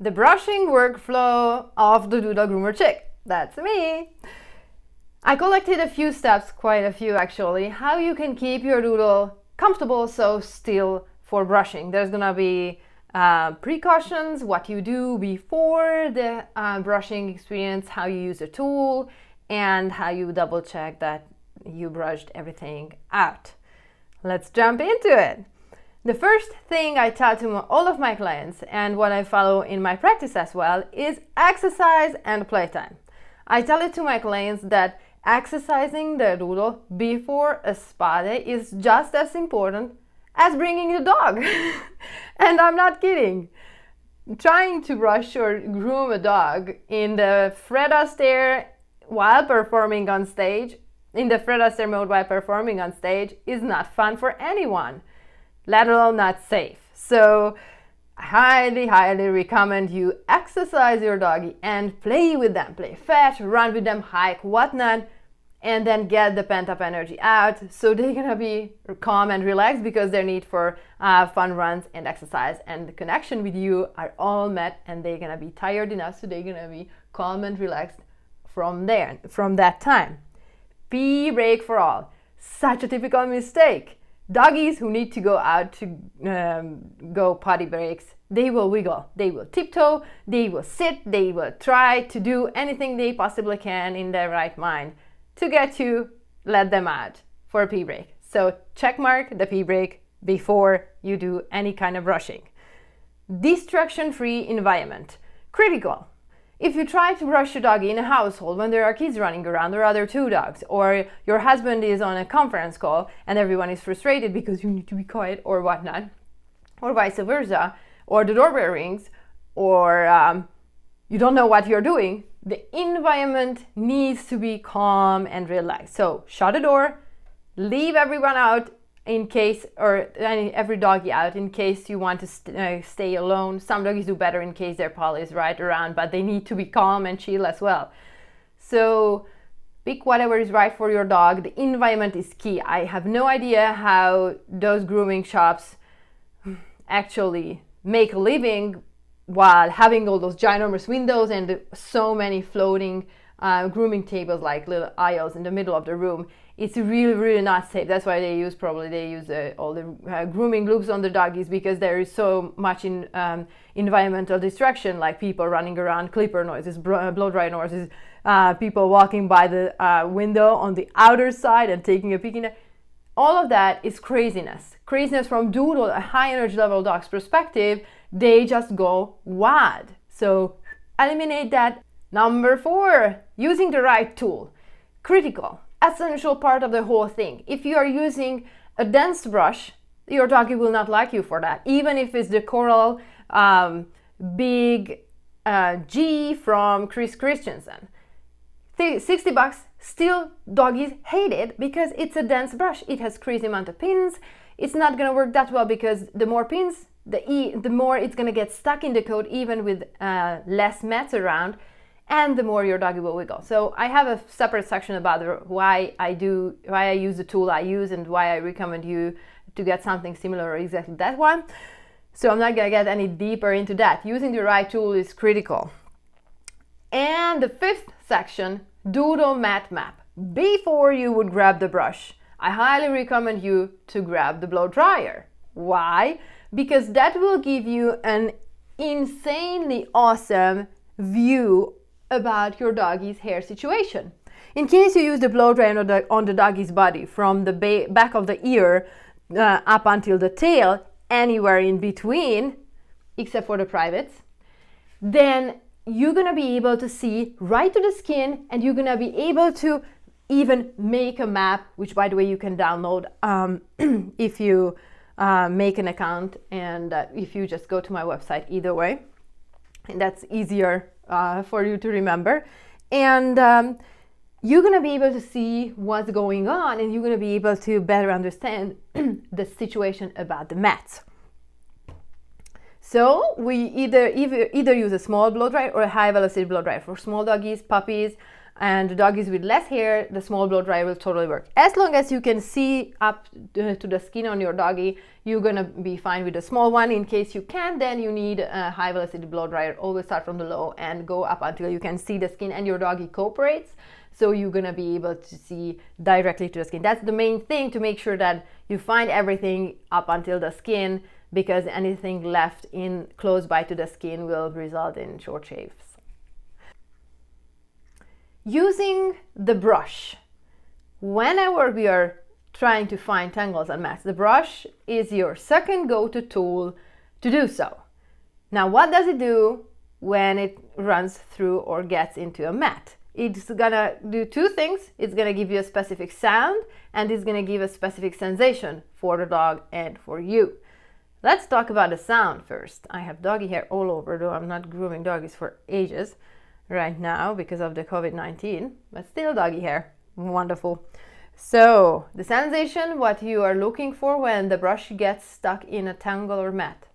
the brushing workflow of the Doodle Groomer Chick. That's me. I collected a few steps, quite a few actually, how you can keep your Doodle comfortable so still for brushing. There's gonna be precautions, what you do before the brushing experience, how you use a tool, and how you double check that you brushed everything out. Let's jump into it. The first thing I tell to all of my clients, and what I follow in my practice as well, is exercise and playtime. I tell it to my clients that exercising the Doodle before a spa day is just as important as bringing the dog. And I'm not kidding. Trying to brush or groom a dog in the Fred Astaire while performing on stage, in the Fred Astaire mode while performing on stage, is not fun for anyone, let alone not safe. So I highly recommend you exercise your doggy and play with them, play fetch, run with them, hike, whatnot, and then get the pent-up energy out so they're gonna be calm and relaxed because their need for fun runs and exercise and the connection with you are all met, and they're gonna be tired enough so they're gonna be calm and relaxed from that time. Pee break for all. Such a typical mistake. Doggies who need to go out to go potty breaks, they will wiggle, they will tiptoe, they will sit, they will try to do anything they possibly can in their right mind to get you let them out for a pee break. So check mark the pee break before you do any kind of brushing. Distraction-free environment. Critical. If you try to brush your doggy in a household when there are kids running around or other two dogs, or your husband is on a conference call and everyone is frustrated because you need to be quiet or whatnot, or vice versa, or the doorbell rings, or you don't know what you're doing, the environment needs to be calm and relaxed. So shut the door, leave everyone out in case, or every doggy out in case you want to stay alone. Some doggies do better in case their paw is right around, but they need to be calm and chill as well. So pick whatever is right for your dog. The environment is key. I have no idea how those grooming shops actually make a living while having all those ginormous windows and so many floating grooming tables, like little aisles in the middle of the room. It's really not safe. That's why they use all the grooming loops on the doggies, because there is so much in environmental distraction, like people running around, clipper noises, blow dry noises, people walking by the window on the outer side and taking a peek in it. All of that is craziness. Craziness from Doodle, a high energy level dog's perspective. They just go wild. So eliminate that. Number 4, using the right tool. Critical, essential part of the whole thing. If you are using a dense brush, your doggy will not like you for that. Even if it's the Coral Big G from Chris Christensen. $60, still doggies hate it because it's a dense brush. It has crazy amount of pins. It's not gonna work that well because the more pins, the more it's gonna get stuck in the coat, even with less mats around, and the more your doggy will wiggle. So I have a separate section about why I use the tool I use and why I recommend you to get something similar or exactly that one. So I'm not gonna get any deeper into that. Using the right tool is critical. And the 5th section, Doodle mat map. Before you would grab the brush, I highly recommend you to grab the blow dryer. Why? Because that will give you an insanely awesome view about your doggy's hair situation. In case you use the blow dryer on the doggy's body, from the back of the ear up until the tail, anywhere in between, except for the privates, then you're gonna be able to see right to the skin, and you're gonna be able to even make a map, which by the way you can download if you make an account, and if you just go to my website, either way, and that's easier for you to remember. And you're gonna be able to see what's going on, and you're gonna be able to better understand the situation about the mats. So we either use a small blow dryer or a high velocity blow dryer for small doggies, puppies, and the doggies with less hair, the small blow dryer will totally work. As long as you can see up to the skin on your doggy, you're gonna be fine with the small one. In case you can't, then you need a high velocity blow dryer. Always start from the low and go up until you can see the skin and your doggy cooperates. So you're gonna be able to see directly to the skin. That's the main thing, to make sure that you find everything up until the skin, because anything left in close by to the skin will result in short shaves. Using the brush. Whenever we are trying to find tangles and mats, the brush is your second go-to tool to do so. Now, what does it do when it runs through or gets into a mat? It's gonna do two things. It's gonna give you a specific sound, and it's gonna give a specific sensation for the dog and for you. Let's talk about the sound first. I have doggy hair all over, though I'm not grooming doggies for ages right now because of the COVID-19, but still doggy hair. Wonderful. So the sensation, what you are looking for when the brush gets stuck in a tangle or mat.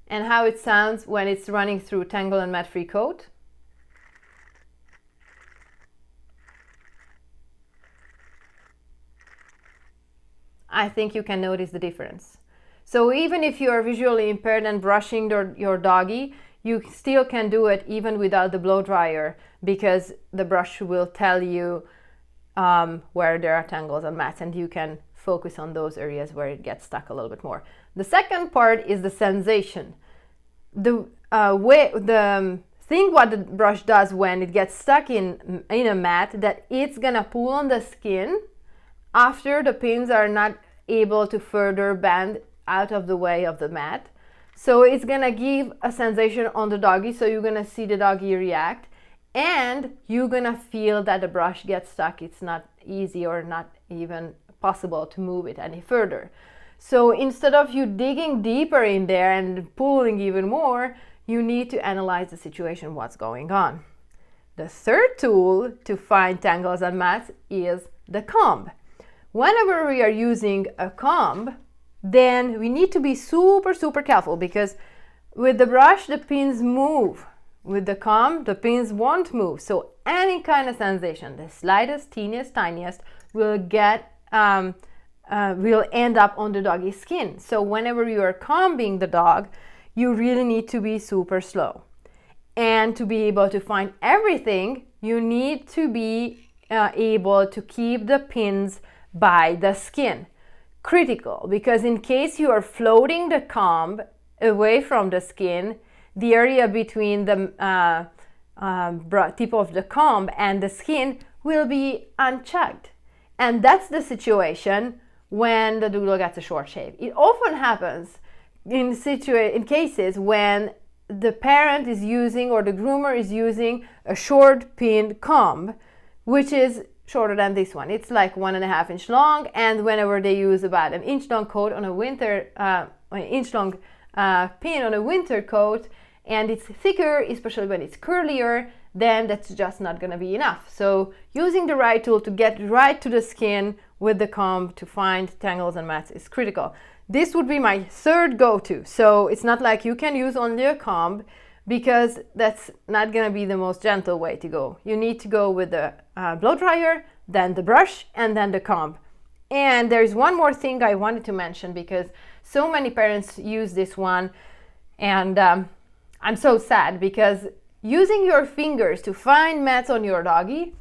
And how it sounds when it's running through tangle and mat-free coat. I think you can notice the difference. So even if you are visually impaired and brushing your doggy, you still can do it even without the blow dryer, because the brush will tell you where there are tangles and mats, and you can focus on those areas where it gets stuck a little bit more. The second part is the sensation. The thing what the brush does when it gets stuck in a mat, that it's gonna pull on the skin after the pins are not able to further bend out of the way of the mat. So it's gonna give a sensation on the doggy, so you're gonna see the doggy react, and you're gonna feel that the brush gets stuck. It's not easy or not even possible to move it any further. So instead of you digging deeper in there and pulling even more, you need to analyze the situation, what's going on. The third tool to find tangles and mats is the comb. Whenever we are using a comb, then we need to be super careful, because with the brush the pins move. With the comb the pins won't move. So any kind of sensation, the slightest, teeniest, tiniest, will end up on the doggy's skin. So whenever you are combing the dog, you really need to be super slow. And to be able to find everything, you need to be able to keep the pins by the skin. Critical, because in case you are floating the comb away from the skin, the area between the tip of the comb and the skin will be unchecked. And that's the situation when the doodle gets a short shave. It often happens in cases when the parent is using, or the groomer is using, a short pinned comb, which is shorter than this one. It's like 1.5 inch long, and whenever they use about an inch long coat on a winter, an inch long pin on a winter coat, and it's thicker, especially when it's curlier, then that's just not gonna be enough. So using the right tool to get right to the skin with the comb to find tangles and mats is critical. This would be my third go-to. So it's not like you can use only a comb, because that's not gonna be the most gentle way to go. You need to go with the blow dryer, then the brush, and then the comb. And there's one more thing I wanted to mention, because so many parents use this one, and I'm so sad, because using your fingers to find mats on your doggy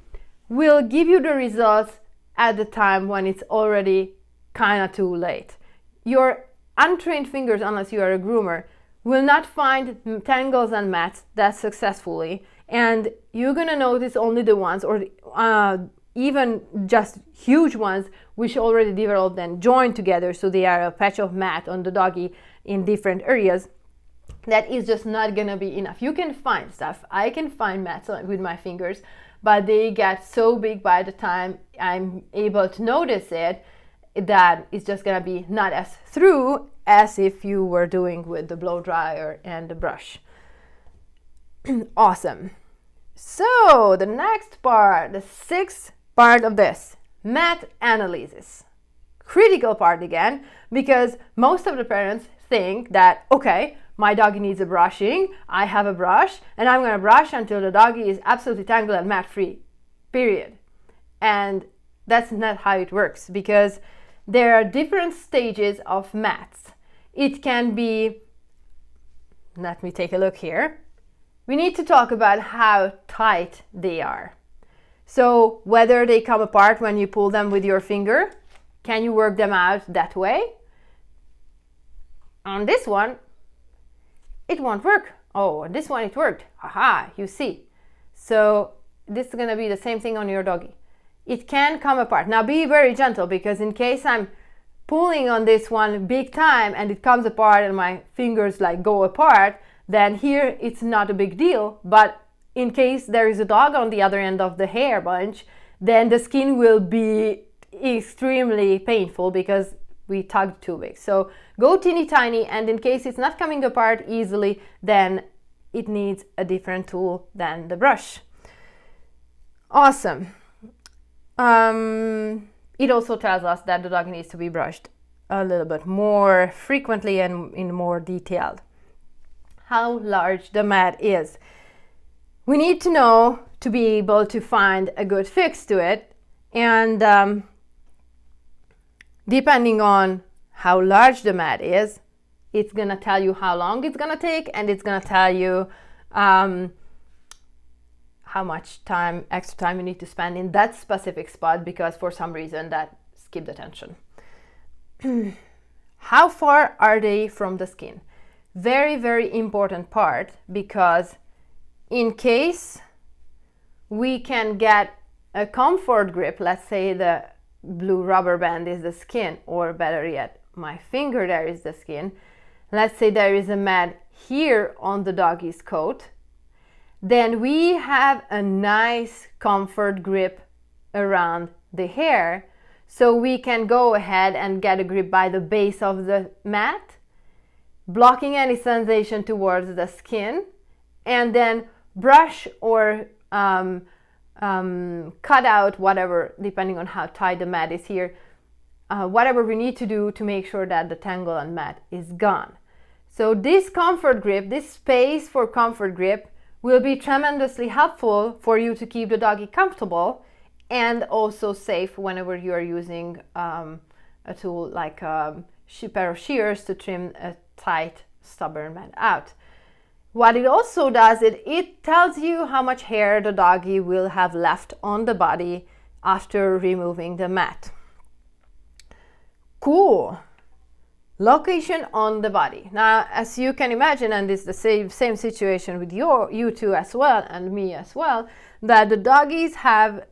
will give you the results at the time when it's already kind of too late. Your untrained fingers, unless you are a groomer, will not find tangles and mats that successfully, and you're gonna notice only the ones, or even just huge ones, which already developed and joined together, so they are a patch of mat on the doggy in different areas. That is just not gonna be enough. You can find stuff. I can find mats with my fingers, but they get so big by the time I'm able to notice it, that it's just gonna be not as through as if you were doing with the blow dryer and the brush. Awesome. So the next part, the sixth part of this, mat analysis. Critical part again, because most of the parents think that, okay, my doggy needs a brushing, I have a brush, and I'm going to brush until the doggy is absolutely tangled and mat free, period. And that's not how it works, because there are different stages of mats. It can be, let me take a look here. We need to talk about how tight they are. So whether they come apart when you pull them with your finger, can you work them out that way? On this one, it won't work. Oh, on this one it worked. Haha, you see. So this is going to be the same thing on your doggy. It can come apart. Now be very gentle, because in case I'm pulling on this one big time and it comes apart and my fingers like go apart, then here it's not a big deal. But in case there is a dog on the other end of the hair bunch, then the skin will be extremely painful because we tugged too big. So go teeny tiny, and in case it's not coming apart easily, then it needs a different tool than the brush. Awesome. It also tells us that the dog needs to be brushed a little bit more frequently and in more detail. How large the mat is. We need to know to be able to find a good fix to it, and depending on how large the mat is, it's going to tell you how long it's going to take, and it's going to tell you how much time, extra time you need to spend in that specific spot, because for some reason that skipped attention. How far are they from the skin? Very, very important part, because in case we can get a comfort grip, let's say the blue rubber band is the skin, or better yet, my finger there is the skin. Let's say there is a mat here on the doggy's coat, then we have a nice comfort grip around the hair, so we can go ahead and get a grip by the base of the mat, blocking any sensation towards the skin, and then brush or cut out whatever, depending on how tight the mat is here, whatever we need to do to make sure that the tangle and mat is gone. So this comfort grip, this space for comfort grip, will be tremendously helpful for you to keep the doggy comfortable and also safe whenever you are using a tool like a pair of shears to trim a tight, stubborn mat out. What it also does, it tells you how much hair the doggy will have left on the body after removing the mat. Cool. Location on the body. Now, as you can imagine, and it's the same situation with you two as well, and me as well, that the doggies have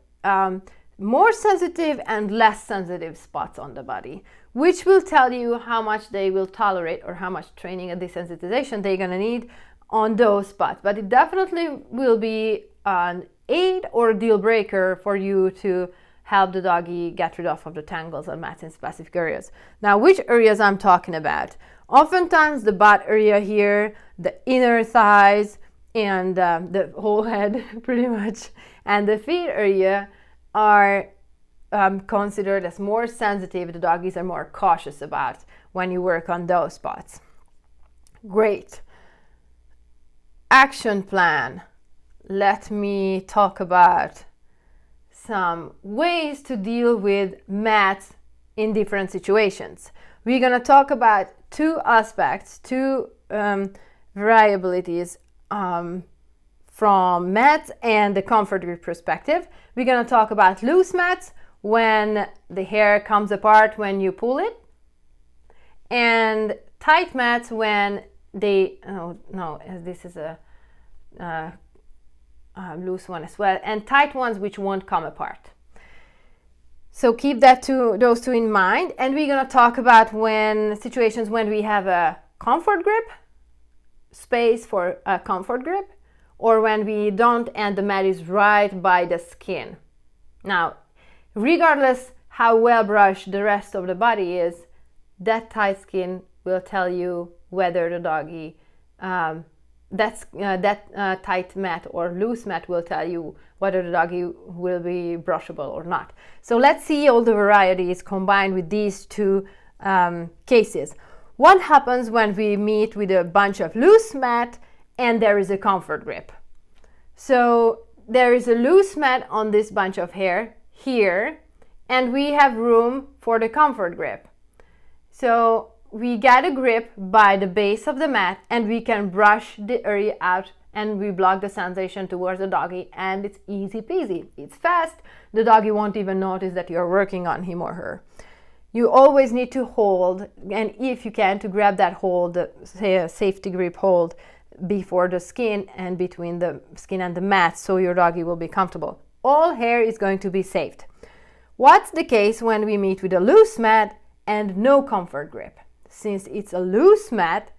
more sensitive and less sensitive spots on the body, which will tell you how much they will tolerate or how much training and desensitization they're gonna need on those spots. But it definitely will be an aid or deal breaker for you to help the doggy get rid of the tangles and mats in specific areas. Now, which areas I'm talking about? Oftentimes the butt area here, the inner thighs, and the whole head pretty much, and the feet area are considered as more sensitive. The doggies are more cautious about when you work on those spots. Great. Action plan. Let me talk about some ways to deal with mats in different situations. We're going to talk about two aspects, two variabilities from mats and the comfort grip perspective. We're going to talk about loose mats when the hair comes apart when you pull it, and tight mats when they, this is a loose one as well, and tight ones which won't come apart. So keep those two in mind, and we're going to talk about situations when we have a comfort grip, space for a comfort grip, or when we don't and the mat is right by the skin. Now, regardless how well brushed the rest of the body is, that tight skin will tell you whether the doggy tight mat or loose mat will tell you whether the doggy will be brushable or not. So let's see all the varieties combined with these two cases. What happens when we meet with a bunch of loose mat and there is a comfort grip? So there is a loose mat on this bunch of hair here, and we have room for the comfort grip. So we get a grip by the base of the mat, and we can brush the area out, and we block the sensation towards the doggy, and it's easy peasy. It's fast. The doggy won't even notice that you're working on him or her. You always need to hold, and if you can, to grab that hold, say a safety grip hold, before the skin and between the skin and the mat, so your doggy will be comfortable. All hair is going to be saved. What's the case when we meet with a loose mat and no comfort grip? Since it's a loose mat,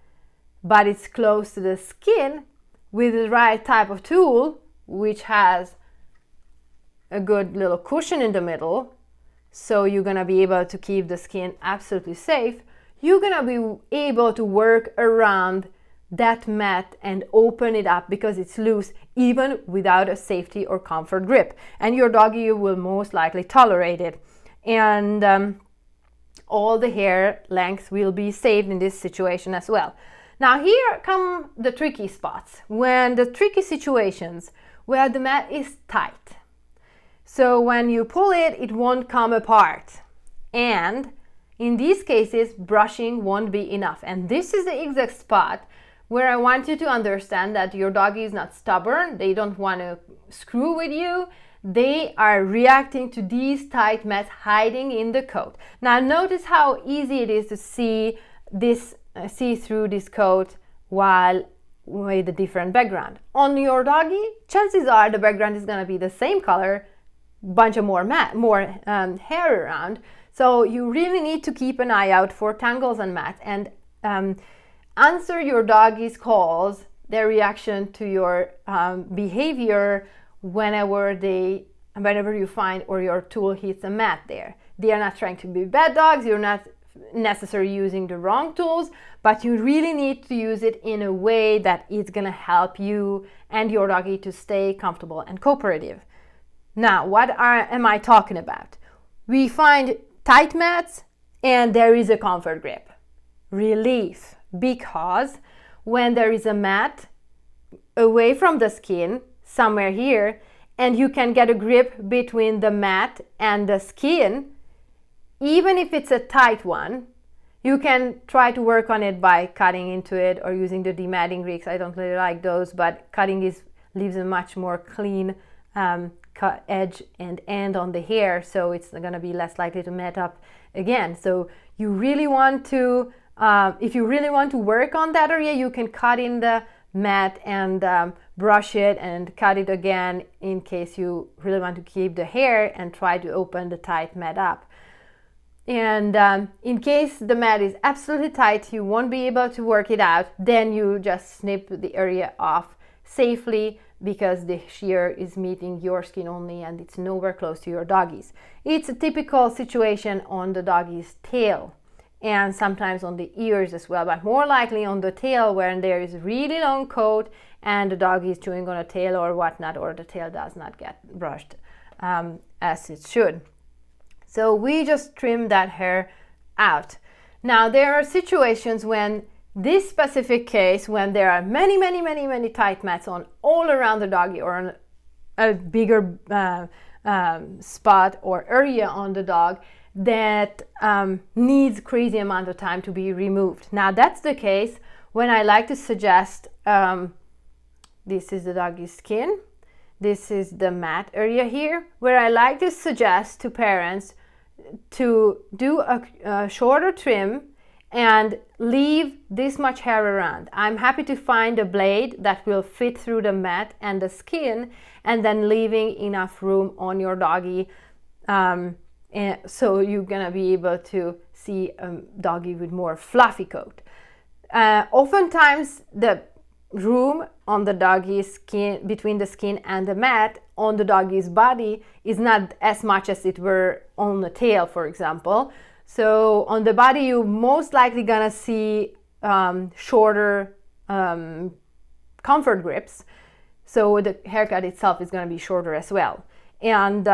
but it's close to the skin, with the right type of tool, which has a good little cushion in the middle, so you're gonna be able to keep the skin absolutely safe, you're gonna be able to work around that mat and open it up because it's loose, even without a safety or comfort grip. And your doggy will most likely tolerate it. And all the hair lengths will be saved in this situation as well. Now here come the tricky spots, when the tricky situations where the mat is tight. So when you pull it, it won't come apart. And in these cases, brushing won't be enough. And this is the exact spot where I want you to understand that your doggy is not stubborn. They don't want to screw with you. They are reacting to these tight mats hiding in the coat. Now notice how easy it is to see through this coat while with a different background. On your doggy, chances are the background is going to be the same color, bunch of more hair around. So you really need to keep an eye out for tangles and mats, and answer your doggy's calls, their reaction to your behavior whenever you find or your tool hits a mat there. They are not trying to be bad dogs. You're not necessarily using the wrong tools, but you really need to use it in a way that it's going to help you and your doggy to stay comfortable and cooperative. Now, what am I talking about? We find tight mats and there is a comfort grip. Relief, because when there is a mat away from the skin, somewhere here, and you can get a grip between the mat and the skin, even if it's a tight one, you can try to work on it by cutting into it or using the dematting rigs. I don't really like those, but cutting leaves a much more clean cut edge and end on the hair, so it's going to be less likely to mat up again. So you really want to, if you really want to work on that area, you can cut in the mat and brush it and cut it again in case you really want to keep the hair and try to open the tight mat up. And in case the mat is absolutely tight, you won't be able to work it out, then you just snip the area off safely, because the shear is meeting your skin only and it's nowhere close to your doggy's. It's a typical situation on the doggy's tail and sometimes on the ears as well, but more likely on the tail when there is a really long coat and the doggy is chewing on a tail or whatnot, or the tail does not get brushed as it should. So we just trim that hair out. Now there are situations when this specific case, when there are many tight mats on all around the doggy or on a bigger spot or area on the dog that needs crazy amount of time to be removed. Now that's the case when I like to suggest, this is the doggy's skin, this is the mat area here, where I like to suggest to parents to do a shorter trim and leave this much hair around. I'm happy to find a blade that will fit through the mat and the skin, and then leaving enough room on your doggy, and so you're gonna be able to see a doggy with more fluffy coat. Oftentimes the room on the doggy's skin, between the skin and the mat on the doggy's body, is not as much as it were on the tail, for example. So on the body, you're most likely gonna see shorter comfort grips. So the haircut itself is gonna be shorter as well. And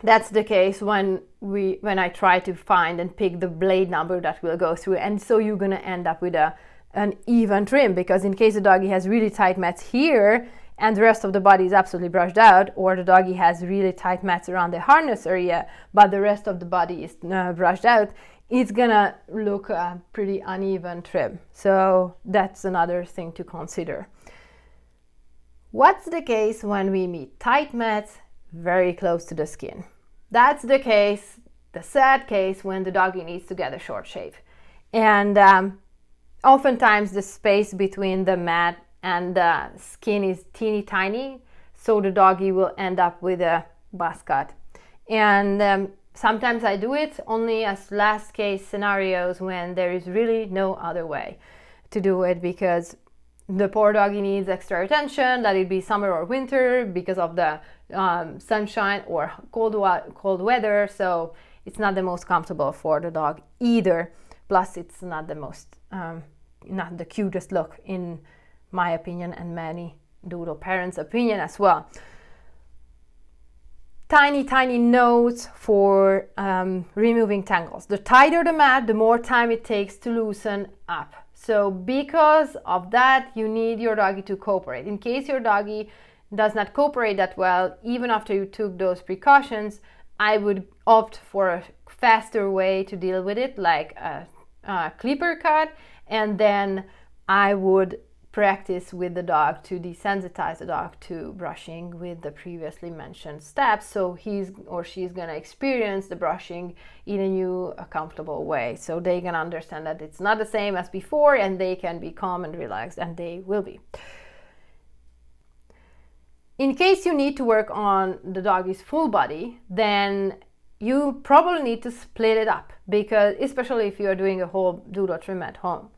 That's the case when I try to find and pick the blade number that will go through, and so you're gonna end up with an even trim, because in case the doggy has really tight mats here and the rest of the body is absolutely brushed out, or the doggy has really tight mats around the harness area but the rest of the body is brushed out, it's gonna look a pretty uneven trim. So that's another thing to consider. What's the case when we meet tight mats very close to the skin? That's the case, the sad case, when the doggy needs to get a short shave. And oftentimes the space between the mat and the skin is teeny tiny, so the doggy will end up with a buzz cut. And sometimes I do it only as last case scenarios when there is really no other way to do it, because the poor doggy needs extra attention, let it be summer or winter, because of the sunshine or cold weather, so it's not the most comfortable for the dog either. Plus it's not the most not the cutest look, in my opinion and many parents' opinion as well. Tiny notes for removing tangles. The tighter the mat, the more time it takes to loosen up. So because of that, you need your doggy to cooperate. In case your doggy does not cooperate that well, even after you took those precautions, I would opt for a faster way to deal with it, like a clipper cut, and then I would practice with the dog to desensitize the dog to brushing with the previously mentioned steps, so he's or she's gonna experience the brushing in a new, comfortable way, so they can understand that it's not the same as before, and they can be calm and relaxed, and they will be. In case you need to work on the doggy's full body, then you probably need to split it up, because especially if you're doing a whole doodle trim at home.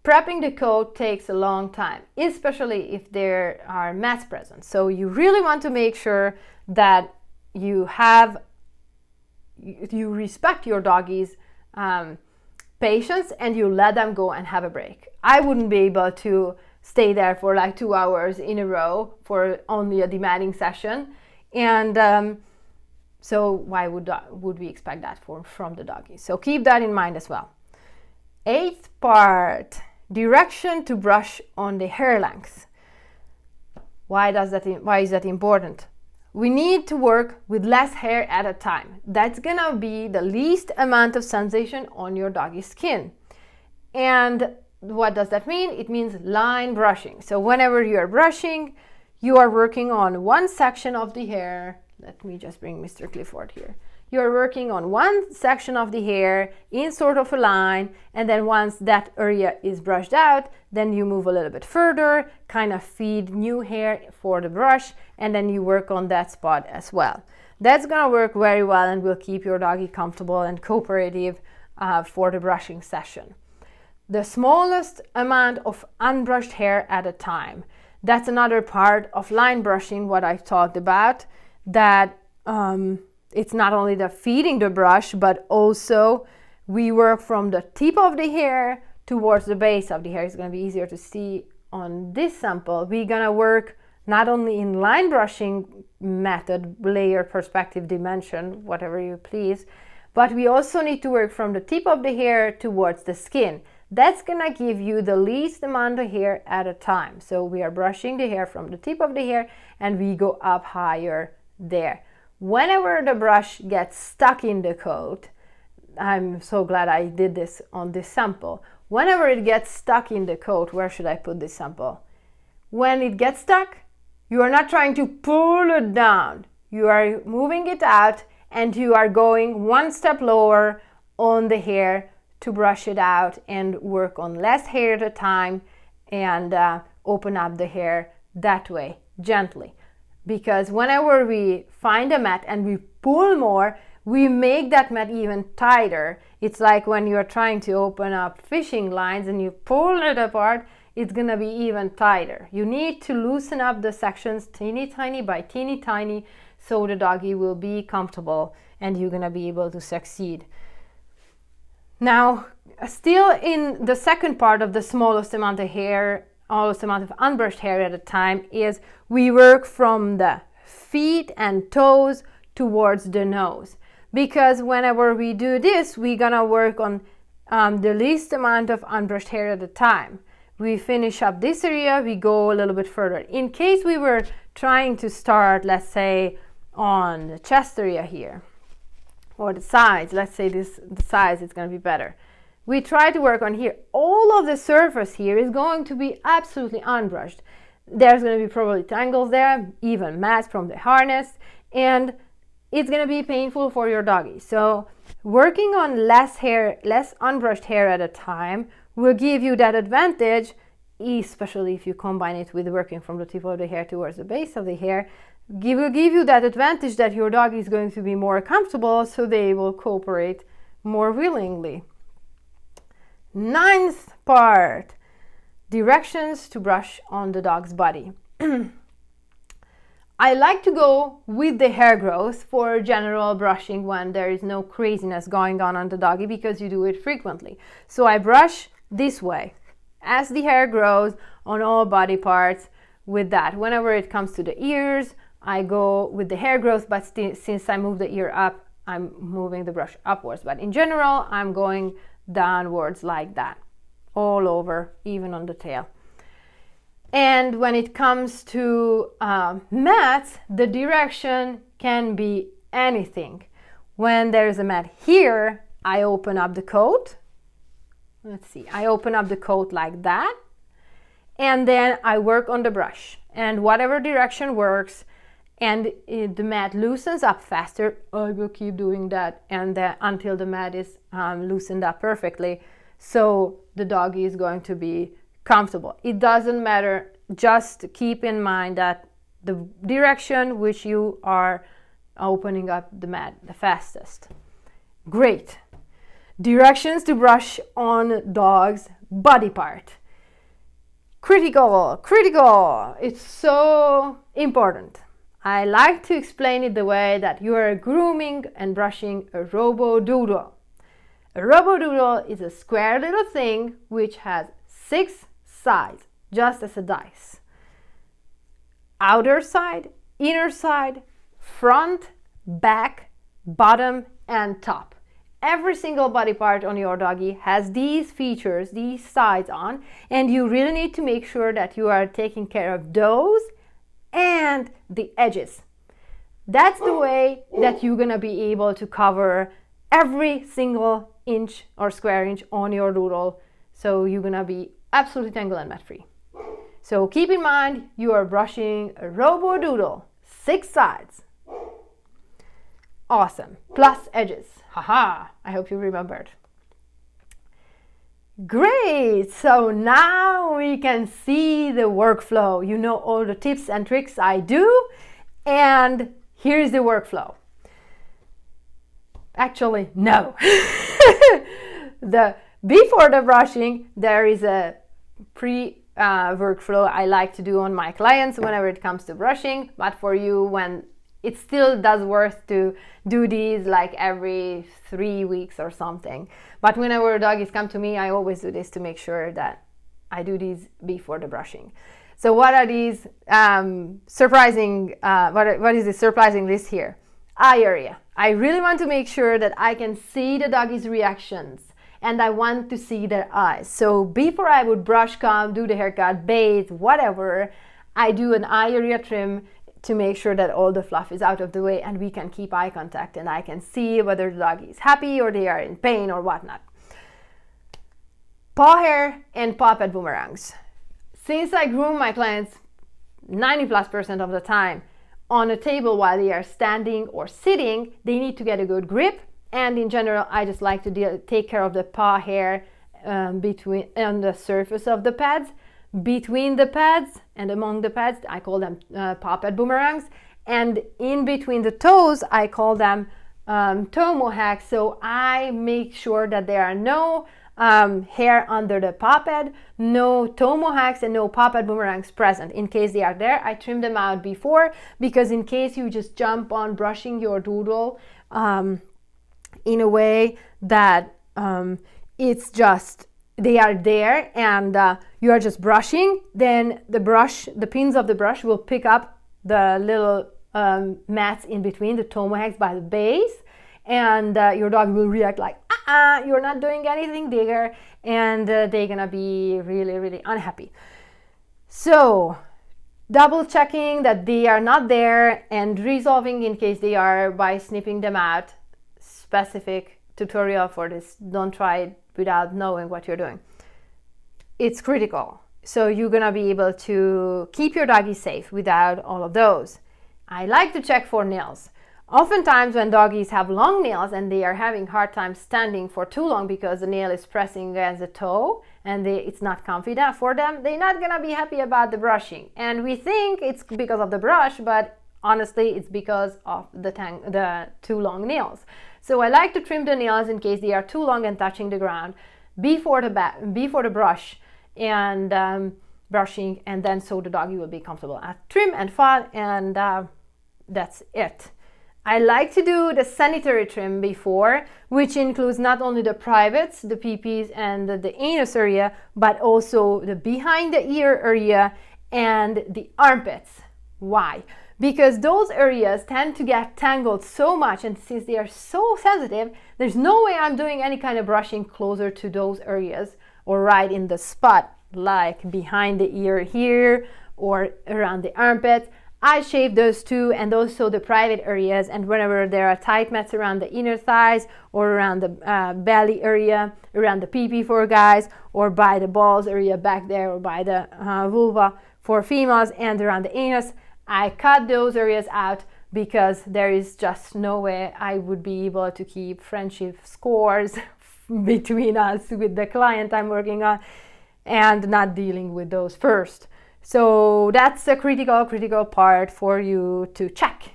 Prepping the coat takes a long time, especially if there are mats present. So you really want to make sure that you respect your doggy's patience, and you let them go and have a break. I wouldn't be able to stay there for like 2 hours in a row for only a demanding session, and so why would we expect that from the doggy? So keep that in mind as well. 8th part, direction to brush on the hair length. Why is that important? We need to work with less hair at a time. That's gonna be the least amount of sensation on your doggy's skin. And what does that mean? It means line brushing. So whenever you are brushing, you are working on one section of the hair. Let me just bring Mr. Clifford here. You're working on one section of the hair in sort of a line, and then once that area is brushed out, then you move a little bit further, kind of feed new hair for the brush, and then you work on that spot as well. That's gonna work very well and will keep your doggy comfortable and cooperative for the brushing session. The smallest amount of unbrushed hair at a time. That's another part of line brushing, what I talked about, that it's not only the feeding the brush, but also we work from the tip of the hair towards the base of the hair. It's going to be easier to see on this sample. We're going to work not only in line brushing method, layer, perspective, dimension, whatever you please, but we also need to work from the tip of the hair towards the skin. That's going to give you the least amount of hair at a time. So we are brushing the hair from the tip of the hair and we go up higher there. Whenever the brush gets stuck in the coat, I'm so glad I did this on this sample. Whenever it gets stuck in the coat, where should I put this sample? When it gets stuck, you are not trying to pull it down. You are moving it out and you are going one step lower on the hair to brush it out and work on less hair at a time and open up the hair that way, gently. Because whenever we find a mat and we pull more, we make that mat even tighter. It's like when you're trying to open up fishing lines and you pull it apart, it's gonna be even tighter. You need to loosen up the sections teeny tiny by teeny tiny so the doggy will be comfortable and you're gonna be able to succeed. Now, still in the second part of the smallest amount of hair, smallest amount of unbrushed hair at a time, is we work from the feet and toes towards the nose. Because whenever we do this, we're gonna work on the least amount of unbrushed hair at a time. We finish up this area, we go a little bit further. In case we were trying to start, let's say, on the chest area here, or the sides, let's say the sides, it's going to be better. We try to work on here. All of the surface here is going to be absolutely unbrushed. There's going to be probably tangles there, even mats from the harness, and it's going to be painful for your doggy. So working on less unbrushed hair at a time will give you that advantage, especially if you combine it with working from the tip of the hair towards the base of the hair. Will give you that advantage that your dog is going to be more comfortable, so they will cooperate more willingly. Ninth part, directions to brush on the dog's body. I like to go with the hair growth for general brushing when there is no craziness going on the doggy, because you do it frequently. So I brush this way as the hair grows on all body parts with that. Whenever it comes to the ears, I go with the hair growth, but since I move the ear up, I'm moving the brush upwards. But in general, I'm going downwards like that, all over, even on the tail. And when it comes to mats, the direction can be anything. When there's a mat here, I open up the coat. Let's see, I open up the coat like that, and then I work on the brush. And whatever direction works, and the mat loosens up faster, I will keep doing that until the mat is loosened up perfectly, so the doggy is going to be comfortable. It doesn't matter, just keep in mind that the direction which you are opening up the mat the fastest. Great. Directions to brush on dog's body part. Critical. It's so important. I like to explain it the way that you are grooming and brushing a robo-doodle. A robo-doodle is a square little thing which has 6 sides, just as a dice. Outer side, inner side, front, back, bottom, and top. Every single body part on your doggy has these features, these sides on, and you really need to make sure that you are taking care of those and the edges. That's the way that you're gonna be able to cover every single inch or square inch on your doodle, so you're gonna be absolutely tangle and mat free. So keep in mind, you are brushing a robo doodle, 6 sides. Awesome, plus edges. Haha, I hope you remembered. Great, so now we can see the workflow. You know all the tips and tricks I do, and here's the workflow. Actually, no. Before the brushing, there is a workflow I like to do on my clients whenever it comes to brushing, but for you, when it still does worth to do these like every 3 weeks or something. But whenever doggies come to me, I always do this to make sure that I do these before the brushing. So what are these surprising, what is the surprising list here? Eye area. I really want to make sure that I can see the doggies' reactions, and I want to see their eyes. So before I would brush, comb, do the haircut, bathe, whatever, I do an eye area trim to make sure that all the fluff is out of the way and we can keep eye contact and I can see whether the doggy is happy or they are in pain or whatnot. Paw hair and paw pad boomerangs. Since I groom my clients 90+% of the time on a table while they are standing or sitting, they need to get a good grip, and in general I just like to take care of the paw hair on the surface of the pads, between the pads and among the pads. I call them paw pad boomerangs, and in between the toes I call them toe mohawks. So I make sure that there are no hair under the paw pad, no toe mohawks, and no paw pad boomerangs present. In case they are there, I trim them out before, because in case you just jump on brushing your doodle in a way that it's just they are there and you are just brushing, then the pins of the brush will pick up the little mats in between, the toe mags by the base, and your dog will react like, you're not doing anything bigger, and they're gonna be really, really unhappy. So double checking that they are not there and resolving in case they are by snipping them out. Specific tutorial for this. Don't try it without knowing what you're doing. It's critical. So you're gonna be able to keep your doggy safe without all of those. I like to check for nails. Oftentimes when doggies have long nails and they are having hard time standing for too long because the nail is pressing against the toe and it's not comfy for them, they're not gonna be happy about the brushing. And we think it's because of the brush, but honestly it's because of the too long nails. So I like to trim the nails in case they are too long and touching the ground before the brush and brushing, and then so the doggy will be comfortable. I trim and file, and that's it. I like to do the sanitary trim before, which includes not only the privates, the peepees and the anus area, but also the behind the ear area and the armpits. Why? Because those areas tend to get tangled so much, and since they are so sensitive, there's no way I'm doing any kind of brushing closer to those areas or right in the spot, like behind the ear here or around the armpit. I shave those two and also the private areas, and whenever there are tight mats around the inner thighs or around the belly area, around the pee-pee for guys, or by the balls area back there, or by the vulva for females, and around the anus, I cut those areas out because there is just no way I would be able to keep friendship scores between us with the client I'm working on and not dealing with those first. So that's a critical part for you to check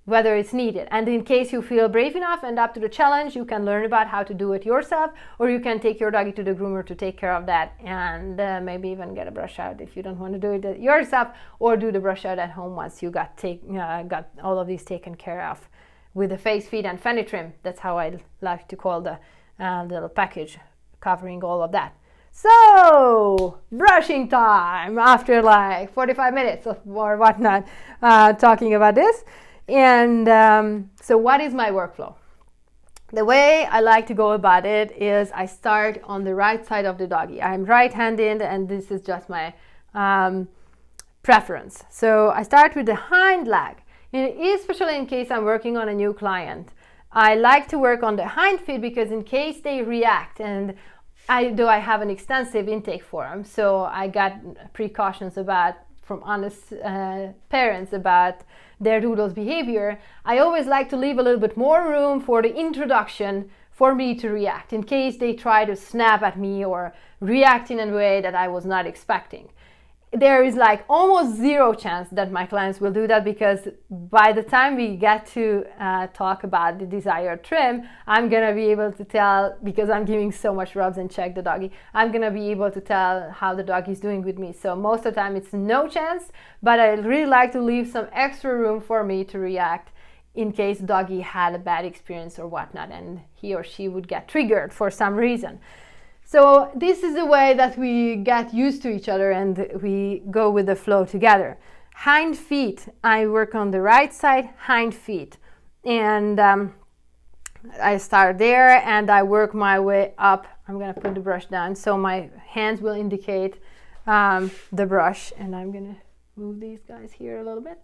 whether it's needed. And in case you feel brave enough and up to the challenge, you can learn about how to do it yourself, or you can take your doggy to the groomer to take care of that, and maybe even get a brush out if you don't want to do it yourself, or do the brush out at home once you got all of these taken care of with the face, feet and fanny trim. That's how I like to call the little package covering all of that. So, brushing time after like 45 minutes or whatnot, talking about this. And so what is my workflow? The way I like to go about it is I start on the right side of the doggy. I'm right-handed, and this is just my preference. So I start with the hind leg, and especially in case I'm working on a new client. I like to work on the hind feet because in case they react, and I have an extensive intake form, so I got precautions from honest parents about their doodle's behavior. I always like to leave a little bit more room for the introduction for me to react in case they try to snap at me or react in a way that I was not expecting. There is like almost zero chance that my clients will do that, because by the time we get to talk about the desired trim, I'm gonna be able to tell, because I'm giving so much rubs and check the doggy, I'm gonna be able to tell how the doggy is doing with me. So most of the time it's no chance, but I really like to leave some extra room for me to react in case doggy had a bad experience or whatnot, and he or she would get triggered for some reason. So this is the way that we get used to each other and we go with the flow together. Hind feet, I work on the right side, hind feet. And I start there and I work my way up. I'm gonna put the brush down so my hands will indicate the brush, and I'm gonna move these guys here a little bit.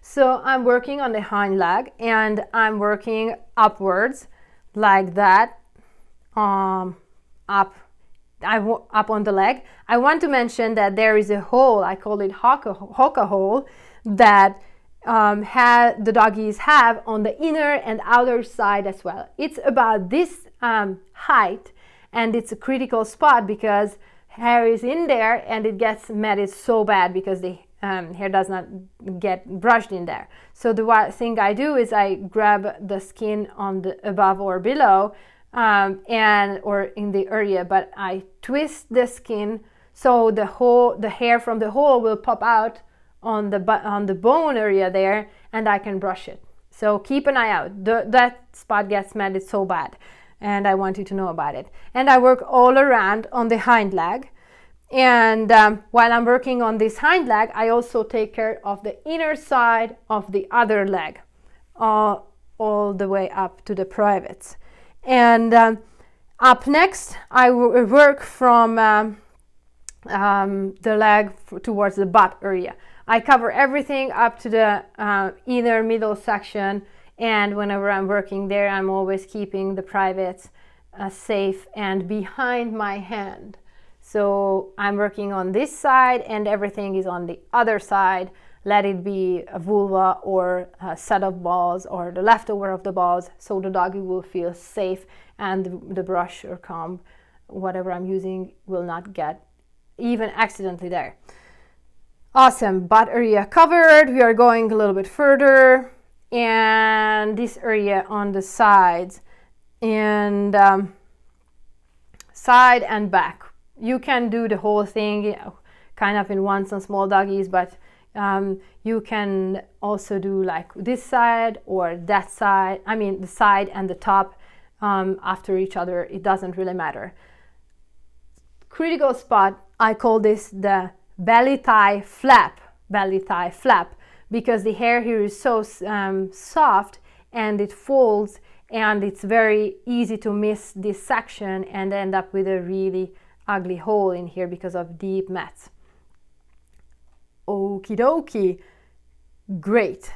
So I'm working on the hind leg and I'm working upwards like that, up on the leg. I want to mention that there is a hole, I call it hoka hole, that the doggies have on the inner and outer side as well. It's about this height, and it's a critical spot because hair is in there and it gets matted so bad because the hair does not get brushed in there. So the thing I do is I grab the skin on the above or below, or in the area, but I twist the skin so the hair from the hole will pop out on the bone area there, and I can brush it. So keep an eye out. That spot gets matted so bad, and I want you to know about it. And I work all around on the hind leg, And while I'm working on this hind leg, I also take care of the inner side of the other leg, all the way up to the privates. And up next, I work from the leg towards the butt area. I cover everything up to the inner middle section, and whenever I'm working there, I'm always keeping the privates safe and behind my hand. So I'm working on this side and everything is on the other side. Let it be a vulva or a set of balls or the leftover of the balls, so the doggy will feel safe and the brush or comb, whatever I'm using, will not get even accidentally there. Awesome, butt area covered. We are going a little bit further, and this area on the sides and side and back. You can do the whole thing kind of in one, some small doggies, but you can also do like this side or that side. I mean the side and the top after each other. It doesn't really matter. Critical spot, I call this the belly thigh flap, because the hair here is so soft and it folds, and it's very easy to miss this section and end up with a really ugly hole in here because of deep mats. Okie dokie, great.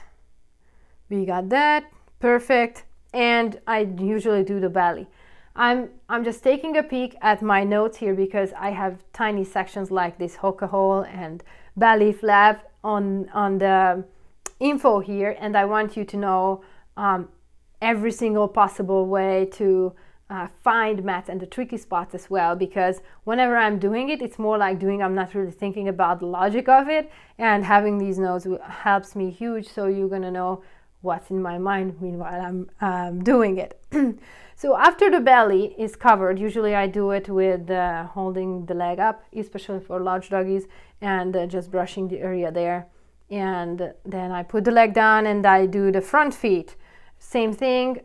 We got that, perfect. And I usually do the belly. I'm just taking a peek at my notes here because I have tiny sections like this hoka hole and belly flap on the info here, and I want you to know every single possible way to find mats and the tricky spots as well, because whenever I'm doing it, it's more like doing, I'm not really thinking about the logic of it, and having these notes helps me huge, so you're gonna know what's in my mind while I'm doing it. So after the belly is covered, usually I do it with holding the leg up, especially for large doggies, and just brushing the area there, and then I put the leg down and I do the front feet. Same thing,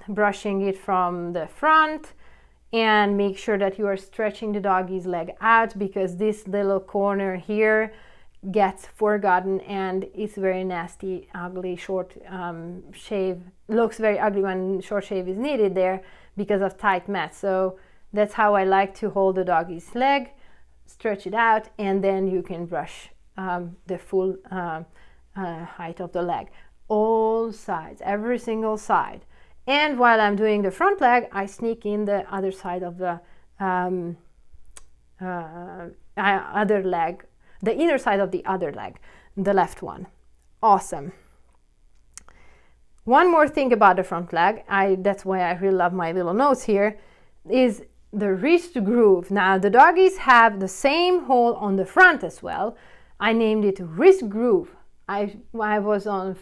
brushing it from the front, and make sure that you are stretching the doggy's leg out, because this little corner here gets forgotten and it's very nasty, ugly. Short shave looks very ugly when short shave is needed there because of tight mats. So that's how I like to hold the doggy's leg, stretch it out, and then you can brush the full height of the leg, all sides, every single side. And while I'm doing the front leg, I sneak in the other side of the other leg, the inner side of the other leg, the left one. Awesome. One more thing about the front leg, that's why I really love my little notes here, is the wrist groove. Now the doggies have the same hole on the front as well. I named it wrist groove. I was on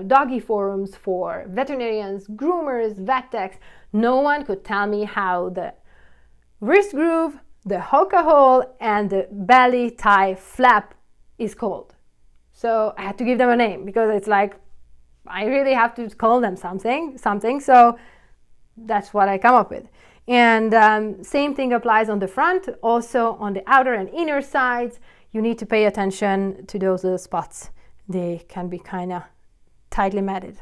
doggy forums for veterinarians, groomers, vet techs. No one could tell me how the wrist groove, the hoka hole, and the belly thigh flap is called. So I had to give them a name, because it's like I really have to call them something. So that's what I come up with. And same thing applies on the front, also on the outer and inner sides. You need to pay attention to those little spots. They can be kind of tightly matted.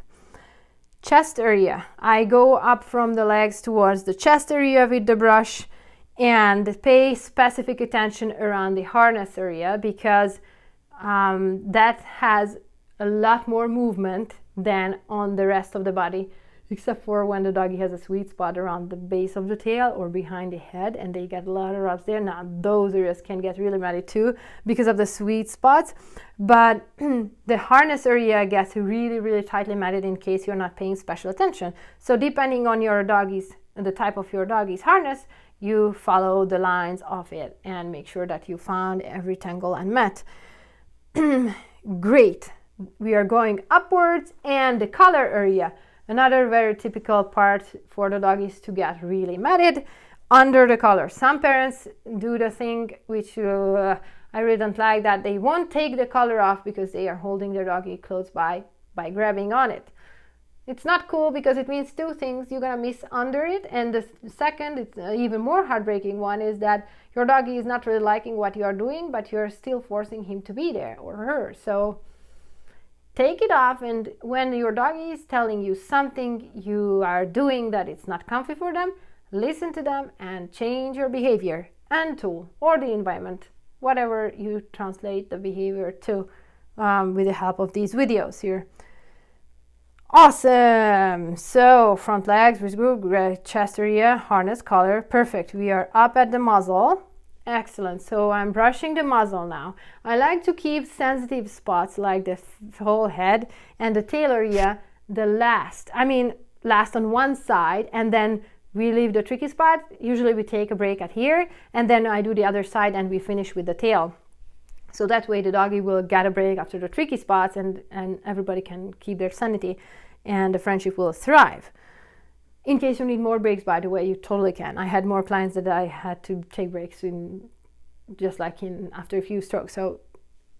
Chest area. I go up from the legs towards the chest area with the brush, and pay specific attention around the harness area, because that has a lot more movement than on the rest of the body, except for when the doggy has a sweet spot around the base of the tail or behind the head, and they get a lot of rubs there. Now those areas can get really matted too because of the sweet spots, but the harness area gets really, really tightly matted in case you're not paying special attention. So depending on your doggy's, the type of your doggy's harness, you follow the lines of it and make sure that you found every tangle and mat. Great. We are going upwards, and the collar area. Another very typical part for the doggies to get really matted under the collar. Some parents do the thing which I really don't like, that they won't take the collar off because they are holding their doggy close by grabbing on it. It's not cool because it means two things. You're gonna miss under it, and the second, it's even more heartbreaking one, is that your doggy is not really liking what you are doing, but you're still forcing him to be there, or her. So take it off, and when your doggy is telling you something you are doing that it's not comfy for them, listen to them and change your behavior and tool or the environment, whatever you translate the behavior to, with the help of these videos here. Awesome. So front legs, wrist group, chest area, harness collar. Perfect. We are up at the muzzle. Excellent. So I'm brushing the muzzle now. I like to keep sensitive spots like the whole head and the tail area the last. I mean, last on one side, and then we leave the tricky spot. Usually we take a break at here, and then I do the other side and we finish with the tail. So that way the doggy will get a break after the tricky spots, and everybody can keep their sanity and the friendship will thrive. In case you need more breaks, by the way, you totally can. I had more clients that I had to take breaks in, just like in after a few strokes. So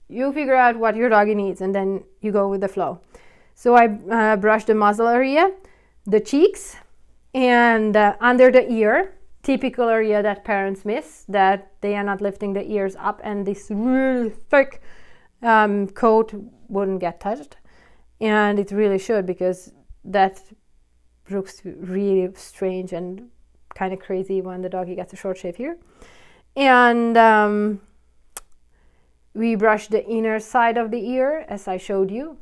you figure out what your doggy needs and then you go with the flow. So I brush the muzzle area, the cheeks, and under the ear, typical area that parents miss, that they are not lifting the ears up, and this really thick coat wouldn't get touched. And it really should, because that looks really strange and kind of crazy when the doggy gets a short shave here. And we brush the inner side of the ear, as I showed you,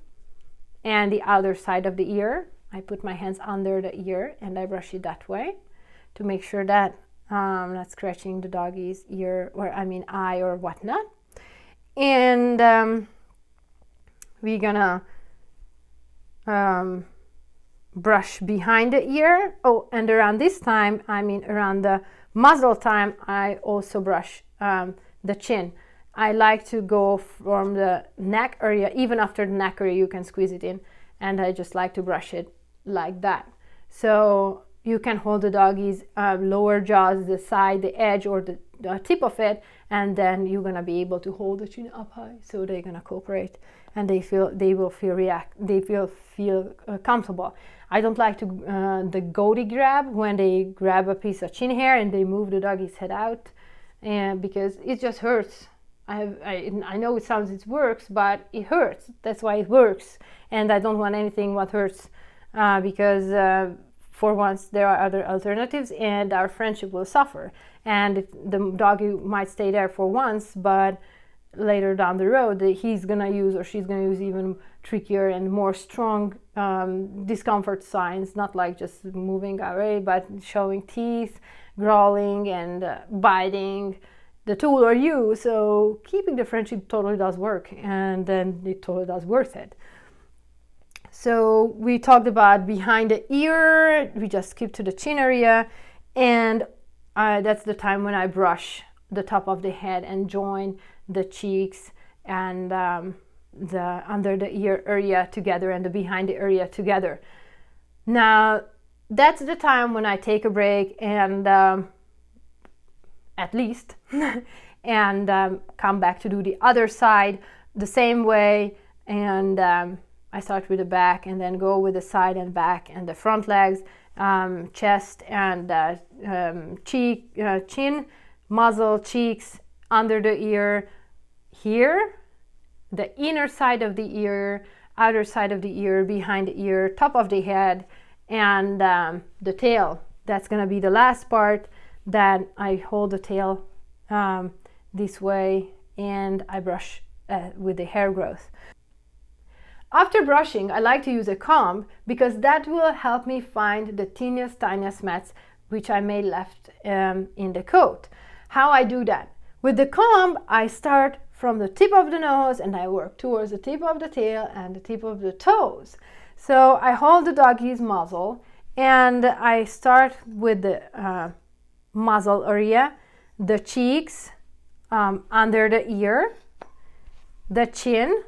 and the outer side of the ear. I put my hands under the ear and I brush it that way to make sure that I'm not scratching the doggy's ear, or eye or whatnot. And we're gonna brush behind the ear. Oh, and around this time, around the muzzle time, I also brush the chin. I like to go from the neck area, even after the neck area you can squeeze it in, and I just like to brush it like that. So you can hold the doggy's lower jaws, the side, the edge, or the tip of it, and then you're gonna be able to hold the chin up high, so they're gonna cooperate and they will feel comfortable. I don't like to the goatee grab, when they grab a piece of chin hair and they move the doggy's head out, and because it just hurts. I know it works, but it hurts. That's why it works, and I don't want anything what hurts, because for once there are other alternatives and our friendship will suffer, and the doggy might stay there for once, but later down the road he's gonna use, or she's gonna use, even trickier and more strong discomfort signs, not like just moving away, but showing teeth, growling, and biting the tool or you. So keeping the friendship totally does work, and then it totally does worth it. So we talked about behind the ear, we just skip to the chin area, and that's the time when I brush the top of the head and join the cheeks and the under the ear area together and the behind the area together. Now that's the time when I take a break, and at least and come back to do the other side the same way, and I start with the back and then go with the side and back and the front legs, chest and cheek, chin, muzzle, cheeks, under the ear, here, the inner side of the ear, outer side of the ear, behind the ear, top of the head, and the tail. That's gonna be the last part, that I hold the tail this way, and I brush with the hair growth. After brushing, I like to use a comb, because that will help me find the tiniest mats which I may left in the coat. How I do that? With the comb, I start from the tip of the nose and I work towards the tip of the tail and the tip of the toes. So I hold the doggy's muzzle and I start with the muzzle area, the cheeks, under the ear, the chin,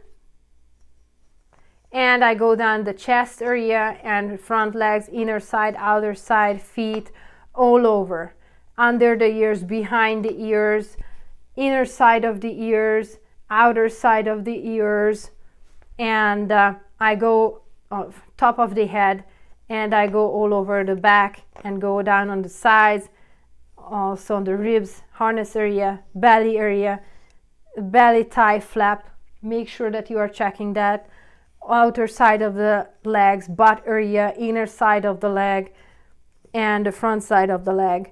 and I go down the chest area and front legs, inner side, outer side, feet, all over. Under the ears, behind the ears, inner side of the ears, outer side of the ears, and I go top of the head, and I go all over the back and go down on the sides, also on the ribs, harness area, belly thigh flap. Make sure that you are checking that. Outer side of the legs, butt area, inner side of the leg, and the front side of the leg.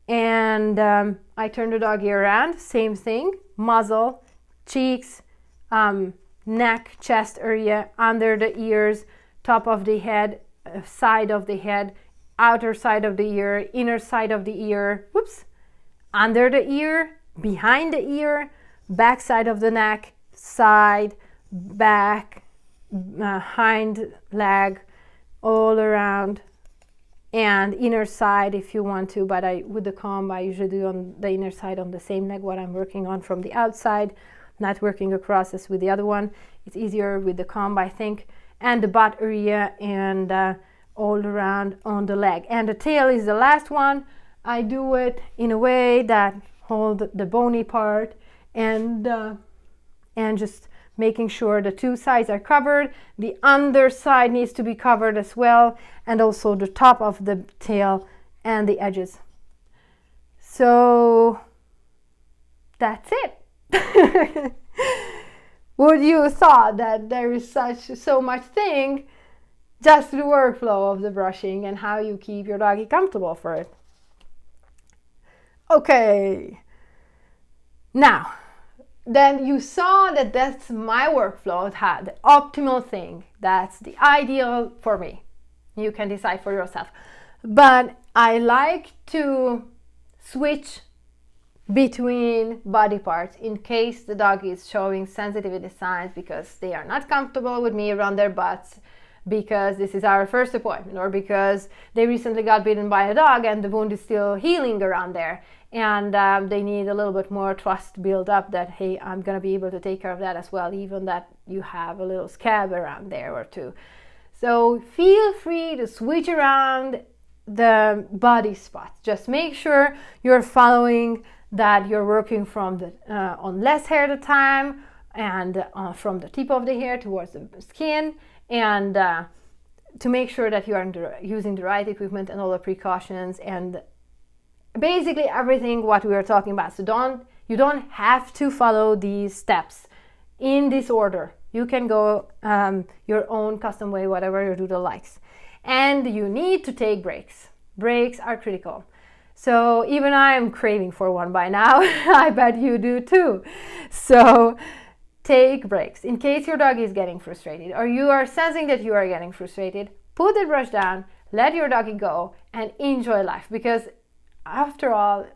And I turn the doggy around, same thing, muzzle, cheeks, neck, chest area, under the ears, top of the head, side of the head, outer side of the ear, inner side of the ear, whoops, under the ear, behind the ear, back side of the neck, side, back, hind leg, all around, and inner side if you want to, but with the comb I usually do on the inner side on the same leg what I'm working on from the outside, not working across as with the other one. It's easier with the comb, I think. And the butt area, and all around on the leg. And the tail is the last one. I do it in a way that hold the bony part, and just making sure the two sides are covered. The underside needs to be covered as well, and also the top of the tail and the edges. So that's it. Would you thought that there is so much thing just the workflow of the brushing and how you keep your doggy comfortable for it? Okay, now then you saw that that's my workflow, the optimal thing, that's the ideal for me. You can decide for yourself, but I like to switch between body parts in case the dog is showing sensitivity signs because they are not comfortable with me around their butts, because this is our first appointment, or because they recently got bitten by a dog and the wound is still healing around there, and they need a little bit more trust built up that, hey, I'm gonna be able to take care of that as well, even that you have a little scab around there or two. So feel free to switch around the body spots. Just make sure you're following that you're working from the on less hair at a time, and from the tip of the hair towards the skin, and to make sure that you are using the right equipment and all the precautions and basically everything what we are talking about. So you don't have to follow these steps in this order. You can go your own custom way, whatever your doodle likes. And you need to take breaks. Breaks are critical. So even I'm craving for one by now. I bet you do too. So take breaks. In case your dog is getting frustrated or you are sensing that you are getting frustrated, put the brush down, let your doggy go, and enjoy life. Because after all,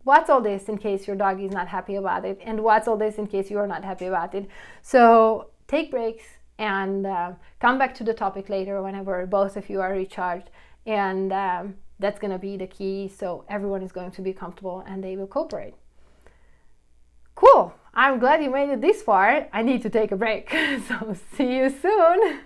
what's all this in case your dog is not happy about it? And what's all this in case you're not happy about it? So take breaks and come back to the topic later whenever both of you are recharged. And that's going to be the key, so everyone is going to be comfortable and they will cooperate. Cool. I'm glad you made it this far. I need to take a break. So see you soon.